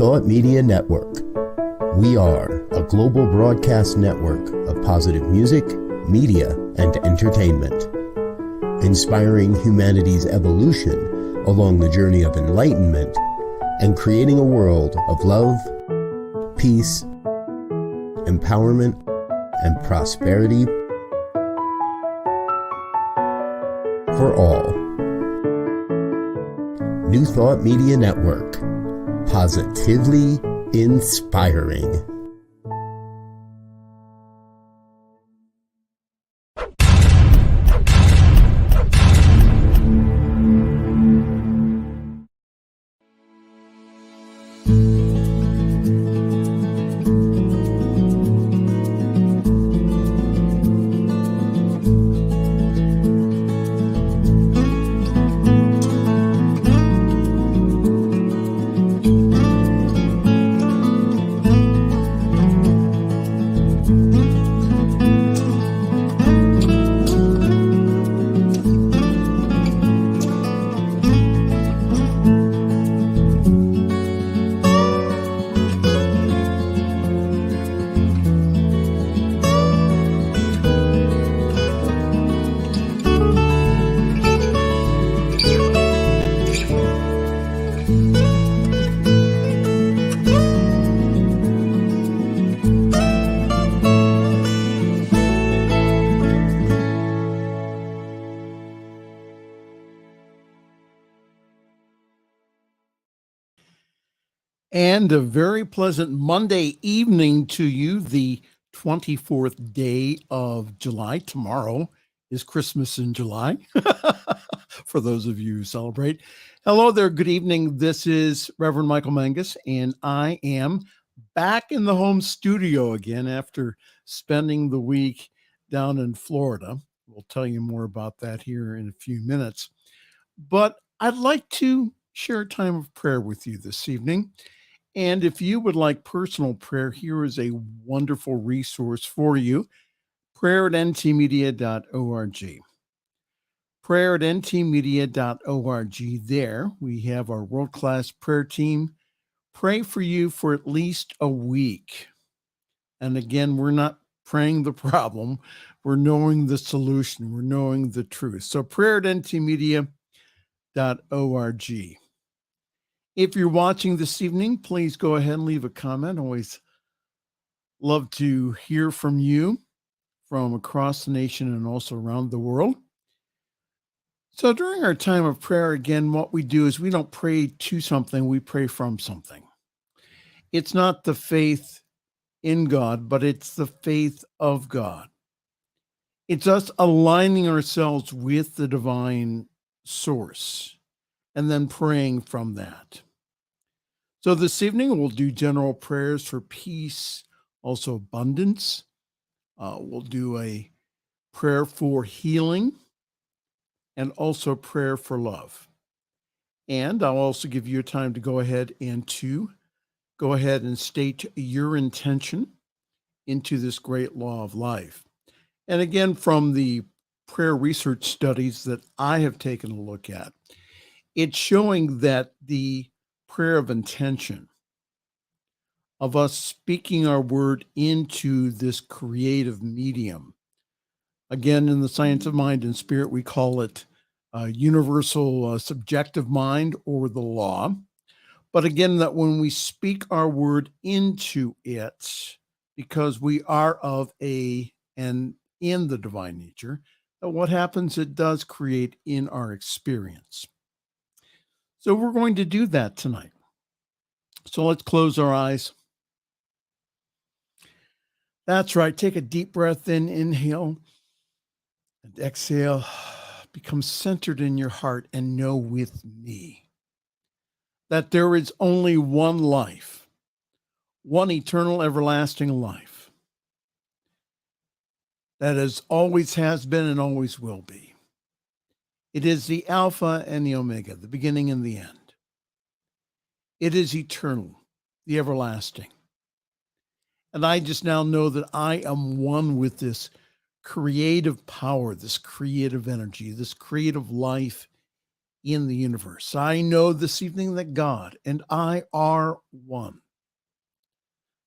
Thought Media Network. We are a global broadcast network of positive music, media, and entertainment, inspiring humanity's evolution along the journey of enlightenment and creating a world of love, peace, empowerment, and prosperity for all. New Thought Media Network. Positively inspiring. And a very pleasant Monday evening to you, the 24th day of July. Tomorrow is Christmas in July, for those of you who celebrate. Hello there, good evening. This is Reverend Michael Mangus, and I am back in the home studio again after spending the week down in Florida. We'll tell you more about that here in a few minutes. But I'd like to share a time of prayer with you this evening. And if you would like personal prayer, here is a wonderful resource for you. Prayer at ntmedia.org. Prayer at ntmedia.org. There we have our world-class prayer team. Pray for you for at least a week. And again, we're not praying the problem. We're knowing the solution. We're knowing the truth. So prayer at ntmedia.org. If you're watching this evening, please go ahead and leave a comment. Always love to hear from you from across the nation and also around the world. So during our time of prayer, again, what we do is we don't pray to something, we pray from something. It's not the faith in God, but it's the faith of God. It's us aligning ourselves with the divine source and then praying from that. So this evening, we'll do general prayers for peace, also abundance. We'll do a prayer for healing and also prayer for love. And I'll also give you time to go ahead and state your intention into this great law of life. And again, from the prayer research studies that I have taken a look at, it's showing that the prayer of intention, of us speaking our word into this creative medium. Again, in the science of mind and spirit, we call it universal subjective mind, or the law. But again, that when we speak our word into it, because we are of and in the divine nature, that what happens, it does create in our experience. So we're going to do that tonight. So let's close our eyes. That's right. Take a deep breath in, inhale, and exhale. Become centered in your heart and know with me that there is only one life, one eternal, everlasting life that always has been and always will be. It is the Alpha and the Omega, the beginning and the end. It is eternal, the everlasting. And I just now know that I am one with this creative power, this creative energy, this creative life in the universe. I know this evening that God and I are one.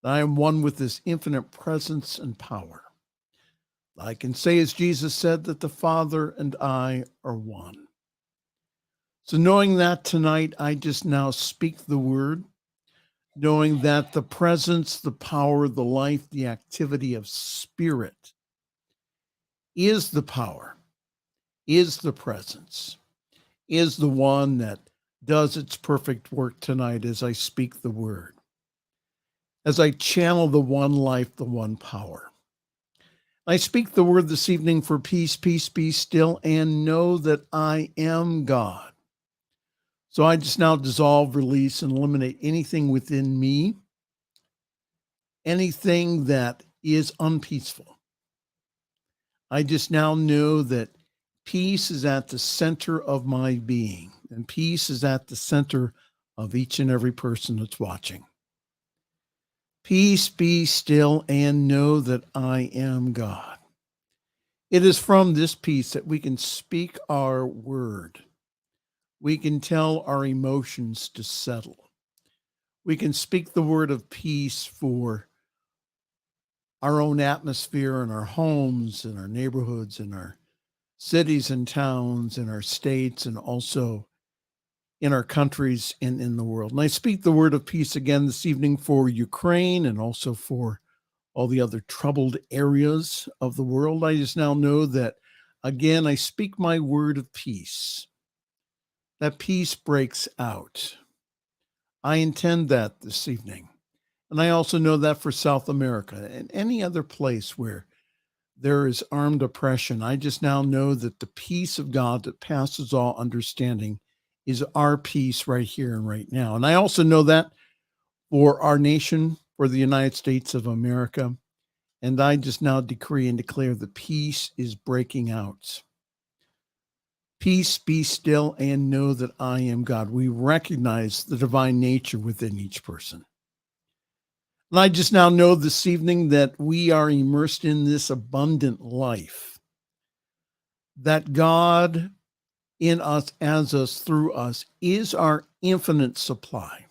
I am one with this infinite presence and power. I can say, as Jesus said, that the Father and I are one. So knowing that tonight, I just now speak the word, knowing that the presence, the power, the life, the activity of spirit is the power, is the presence, is the one that does its perfect work tonight as I speak the word, as I channel the one life, the one power. I speak the word this evening for peace, peace, be still, and know that I am God. So I just now dissolve, release, and eliminate anything within me, anything that is unpeaceful. I just now know that peace is at the center of my being, and peace is at the center of each and every person that's watching. Peace, be still, and know that I am God. It is from this peace that we can speak our word. We can tell our emotions to settle. We can speak the word of peace for our own atmosphere in our homes, in our neighborhoods, in our cities and towns, in our states, and also in our countries and in the world. And I speak the word of peace again this evening for Ukraine and also for all the other troubled areas of the world. I just now know that, again, I speak my word of peace. That peace breaks out. I intend that this evening. And I also know that for South America and any other place where there is armed oppression, I just now know that the peace of God that passes all understanding is our peace right here and right now. And I also know that for our nation, for the United States of America. And I just now decree and declare the peace is breaking out. Peace, be still, and know that I am God. We recognize the divine nature within each person. And I just now know this evening that we are immersed in this abundant life, that God in us, as us, through us, is our infinite supply.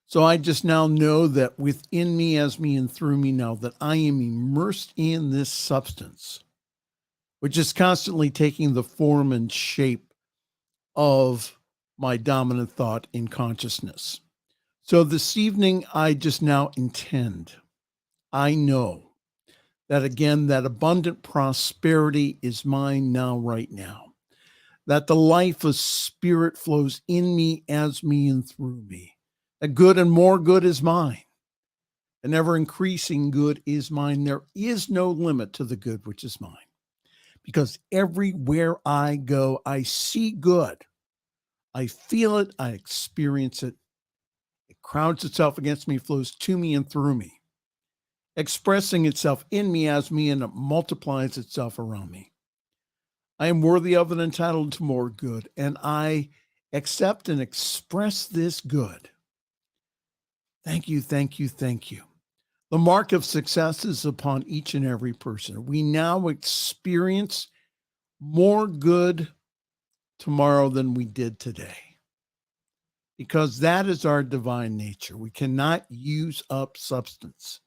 So I just now know that within me, as me, and through me now, that I am immersed in this substance, which is constantly taking the form and shape of my dominant thought in consciousness. So this evening, I just now intend, I know that again, that abundant prosperity is mine now, right now, that the life of spirit flows in me, as me, and through me, that good and more good is mine, and ever increasing good is mine. There is no limit to the good which is mine, because everywhere I go, I see good. I feel it, I experience it. It crowds itself against me, flows to me and through me, expressing itself in me, as me, and it multiplies itself around me. I am worthy of and entitled to more good, and I accept and express this good. Thank you, thank you, thank you. The mark of success is upon each and every person. We now experience more good tomorrow than we did today, because that is our divine nature. We cannot use up substance.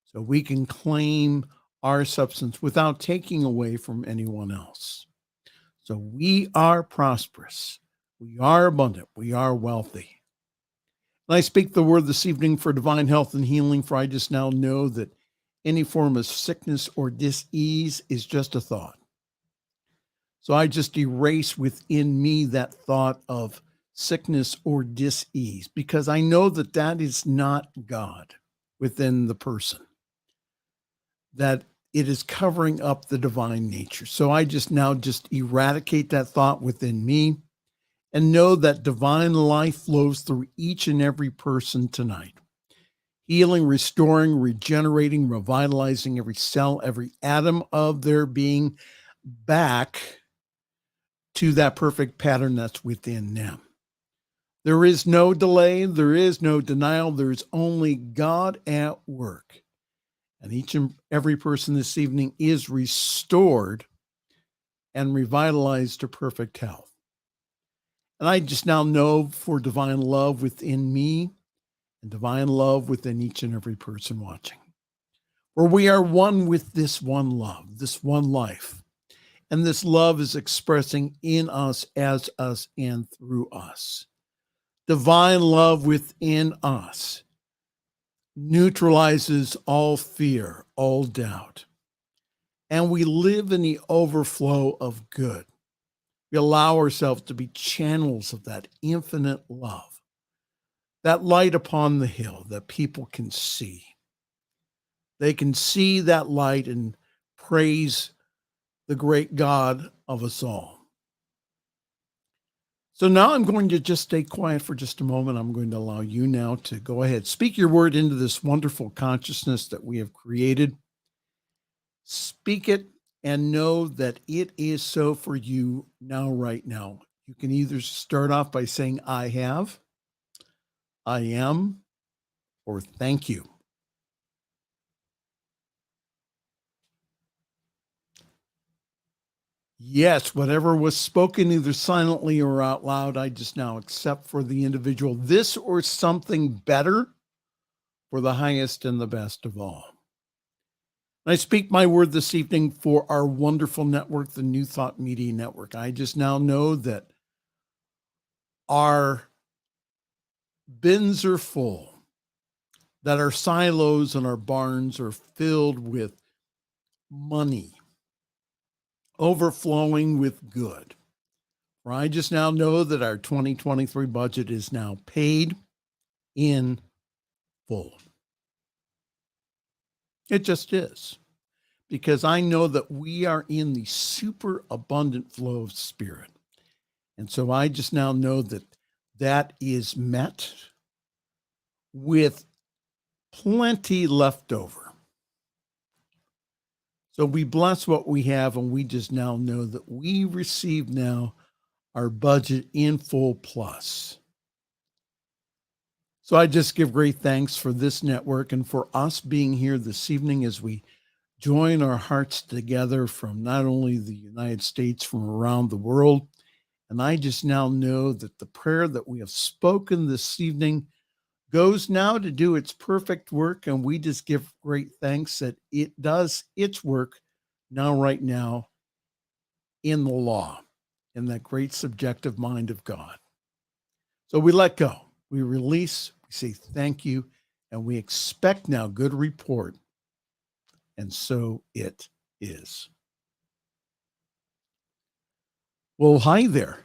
So we can claim our substance without taking away from anyone else. So we are prosperous. We are abundant. We are wealthy. And I speak the word this evening for divine health and healing, for I just now know that any form of sickness or dis-ease is just a thought. So I just erase within me that thought of sickness or dis-ease, because I know that that is not God within the person, that it is covering up the divine nature. So I just now just eradicate that thought within me and know that divine life flows through each and every person tonight, healing, restoring, regenerating, revitalizing every cell, every atom of their being back to that perfect pattern that's within them. There is no delay. There is no denial. There is only God at work. And each and every person this evening is restored and revitalized to perfect health. And I just now know for divine love within me and divine love within each and every person watching, where we are one with this one love, this one life. And this love is expressing in us, as us, and through us. Divine love within us neutralizes all fear, all doubt. And we live in the overflow of good. We allow ourselves to be channels of that infinite love, that light upon the hill that people can see. They can see that light and praise the great God of us all. So now I'm going to just stay quiet for just a moment. I'm going to allow you now to go ahead, speak your word into this wonderful consciousness that we have created. Speak it and know that it is so for you now, right now. You can either start off by saying, I have, I am, or thank you. Yes, whatever was spoken either silently or out loud, I just now accept for the individual this or something better for the highest and the best of all. I speak my word this evening for our wonderful network, the New Thought Media Network. I just now know that our bins are full, that our silos and our barns are filled with money, overflowing with good. For I just now know that our 2023 budget is now paid in full. It just is. Because I know that we are in the super abundant flow of spirit. And so I just now know that that is met with plenty left over. So we bless what we have, and we just now know that we receive now our budget in full plus. So I just give great thanks for this network and for us being here this evening as we join our hearts together from not only the United States, from around the world. And I just now know that the prayer that we have spoken this evening goes now to do its perfect work. And we just give great thanks that it does its work now, right now, in the law, in that great subjective mind of God. So we let go, we release, we say thank you, and we expect now good report. And so it is. Well, hi there.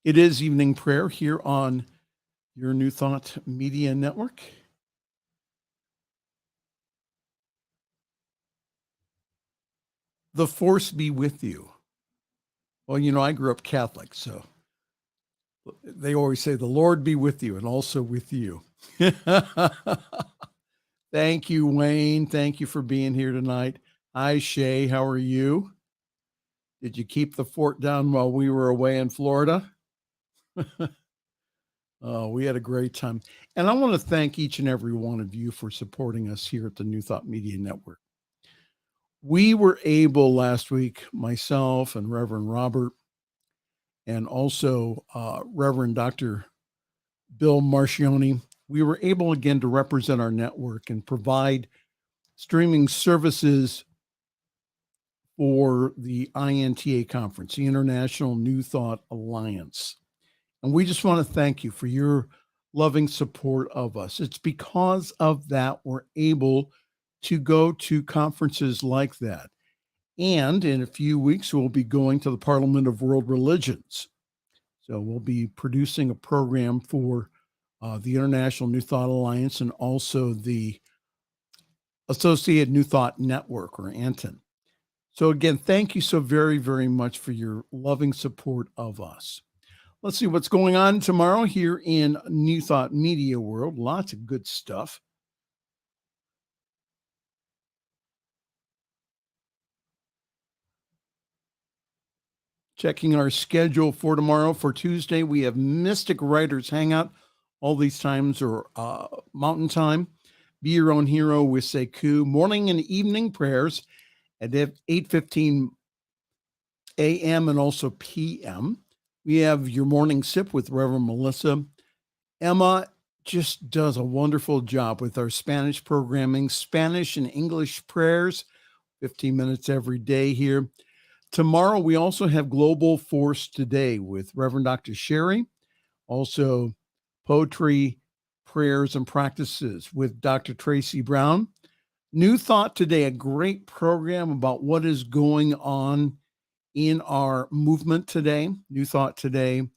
It is evening prayer here on your New Thought Media Network. The force be with you. Well, you know, I grew up Catholic, so they always say the Lord be with you and also with you. Thank you, Wayne. Thank you for being here tonight. Hi, Shay. How are you? Did you keep the fort down while we were away in Florida? Oh, we had a great time. And I want to thank each and every one of you for supporting us here at the New Thought Media Network. We were able last week, myself and Reverend Robert, and also Reverend Dr. Bill Marcioni, we were able again to represent our network and provide streaming services for the INTA conference, the International New Thought Alliance. And we just want to thank you for your loving support of us. It's because of that we're able to go to conferences like that. And in a few weeks, we'll be going to the Parliament of World Religions. So we'll be producing a program for the International New Thought Alliance and also the Associated New Thought Network, or ANTN. So again, thank you so very, very much for your loving support of us. Let's see what's going on tomorrow here in New Thought Media World. Lots of good stuff. Checking our schedule for tomorrow. For Tuesday, we have Mystic Writers Hangout. All these times are Mountain Time. Be Your Own Hero with Sekou. Morning and evening prayers at 8:15 a.m. and also p.m. We have your morning sip with Reverend Melissa. Emma just does a wonderful job with our Spanish programming, Spanish and English prayers, 15 minutes every day here. Tomorrow, we also have Global Force Today with Reverend Dr. Sherry, also poetry, prayers, and practices with Dr. Tracy Brown. New Thought Today, a great program about what is going on in our movement today. New Thought Today.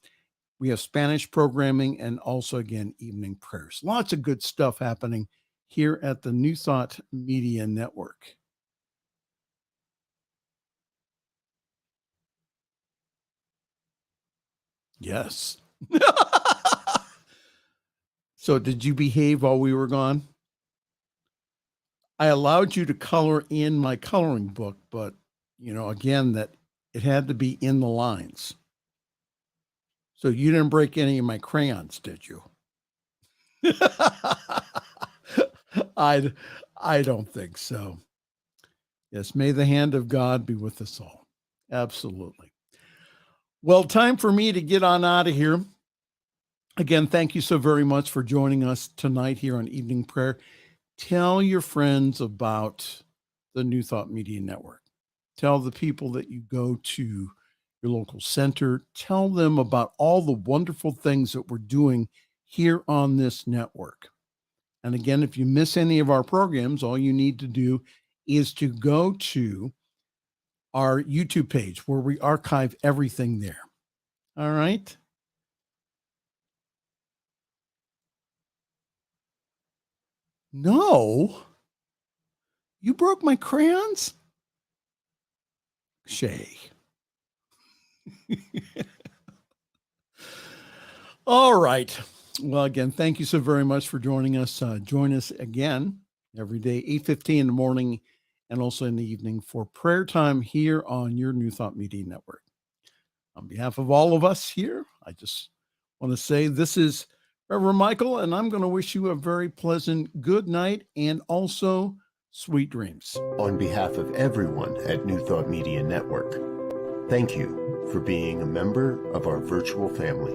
We have Spanish programming and also, again, evening prayers. Lots of good stuff happening here at the New Thought Media Network. Yes. So did you behave while we were gone? I allowed you to color in my coloring book, but, again, that it had to be in the lines. So you didn't break any of my crayons, did you? I don't think so. Yes, may the hand of God be with us all. Absolutely. Well, time for me to get on out of here. Again, thank you so very much for joining us tonight here on Evening Prayer. Tell your friends about the New Thought Media Network. Tell the people that you go to your local center. Tell them about all the wonderful things that we're doing here on this network. And again, if you miss any of our programs, all you need to do is to go to our YouTube page where we archive everything there. All right. No, you broke my crayons? Shay. All right. Well, again, thank you so very much for joining us. Join us again every day, 8:15 in the morning and also in the evening for prayer time here on your New Thought Media Network. On behalf of all of us here, I just want to say this is Reverend Michael, and I'm going to wish you a very pleasant good night and also sweet dreams. On behalf of everyone at New Thought Media Network, thank you for being a member of our virtual family.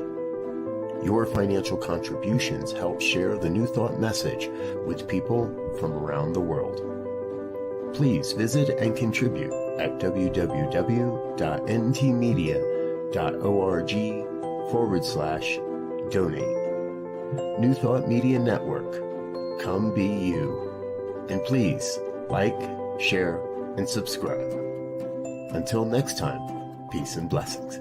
Your financial contributions help share the New Thought message with people from around the world. Please visit and contribute at www.ntmedia.org/donate. New Thought Media Network, come be you. And please like, share, and subscribe. Until next time, peace and blessings.